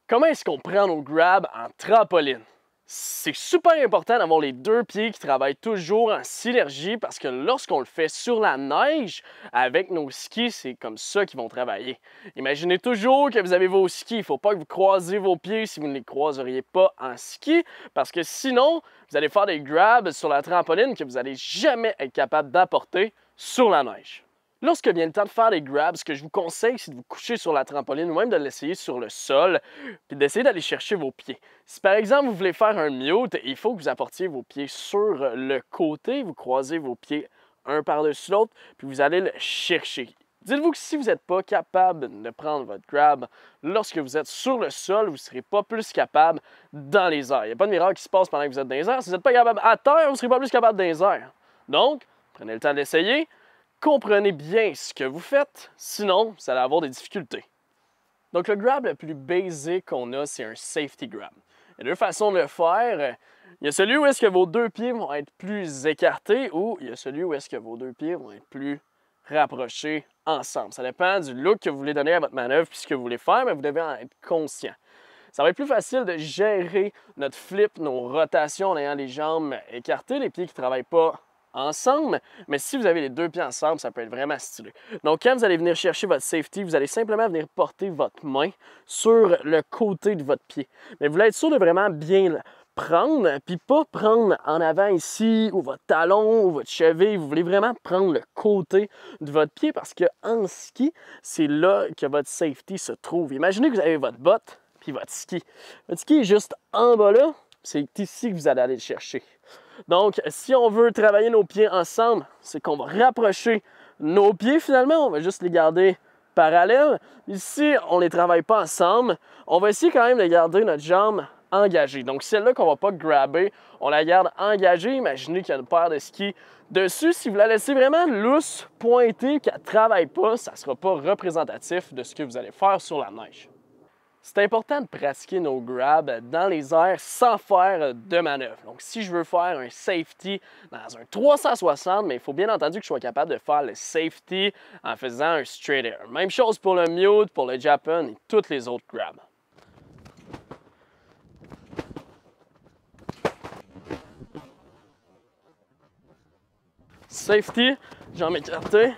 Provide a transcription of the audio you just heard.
Comment est-ce qu'on prend nos grabs en trampoline? C'est super important d'avoir les deux pieds qui travaillent toujours en synergie parce que lorsqu'on le fait sur la neige, avec nos skis, c'est comme ça qu'ils vont travailler. Imaginez toujours que vous avez vos skis. Il ne faut pas que vous croisez vos pieds si vous ne les croiseriez pas en ski parce que sinon, vous allez faire des grabs sur la trampoline que vous n'allez jamais être capable d'apporter sur la neige. Lorsque vient le temps de faire les grabs, ce que je vous conseille, c'est de vous coucher sur la trampoline ou même de l'essayer sur le sol, puis d'essayer d'aller chercher vos pieds. Si par exemple vous voulez faire un mute, il faut que vous apportiez vos pieds sur le côté, vous croisez vos pieds un par-dessus l'autre, puis vous allez le chercher. Dites-vous que si vous n'êtes pas capable de prendre votre grab lorsque vous êtes sur le sol, vous ne serez pas plus capable dans les airs. Il n'y a pas de miracle qui se passe pendant que vous êtes dans les airs. Si vous n'êtes pas capable à terre, vous ne serez pas plus capable dans les airs. Donc, prenez le temps d'essayer. Comprenez bien ce que vous faites, sinon vous allez avoir des difficultés. Donc le grab le plus basic qu'on a, c'est un safety grab. Il y a deux façons de le faire. Il y a celui où est-ce que vos deux pieds vont être plus écartés ou il y a celui où est-ce que vos deux pieds vont être plus rapprochés ensemble. Ça dépend du look que vous voulez donner à votre manœuvre puis ce que vous voulez faire, mais vous devez en être conscient. Ça va être plus facile de gérer notre flip, nos rotations en ayant les jambes écartées, les pieds qui ne travaillent pas ensemble, mais si vous avez les deux pieds ensemble, ça peut être vraiment stylé. Donc, quand vous allez venir chercher votre safety, vous allez simplement venir porter votre main sur le côté de votre pied. Mais vous voulez être sûr de vraiment bien le prendre, puis pas prendre en avant ici, ou votre talon, ou votre cheville. Vous voulez vraiment prendre le côté de votre pied parce qu'en ski, c'est là que votre safety se trouve. Imaginez que vous avez votre botte, puis votre ski. Votre ski est juste en bas là, c'est ici que vous allez aller le chercher. Donc, si on veut travailler nos pieds ensemble, c'est qu'on va rapprocher nos pieds finalement, on va juste les garder parallèles. Ici, on ne les travaille pas ensemble. On va essayer quand même de garder notre jambe engagée. Donc, celle-là qu'on ne va pas grabber, on la garde engagée. Imaginez qu'il y a une paire de skis dessus. Si vous la laissez vraiment lousse, pointée, qu'elle ne travaille pas, ça ne sera pas représentatif de ce que vous allez faire sur la neige. C'est important de pratiquer nos grabs dans les airs sans faire de manœuvre. Donc, si je veux faire un safety dans un 360, mais il faut bien entendu que je sois capable de faire le safety en faisant un straight air. Même chose pour le mute, pour le Japan et toutes les autres grabs. Safety, jambes écartées.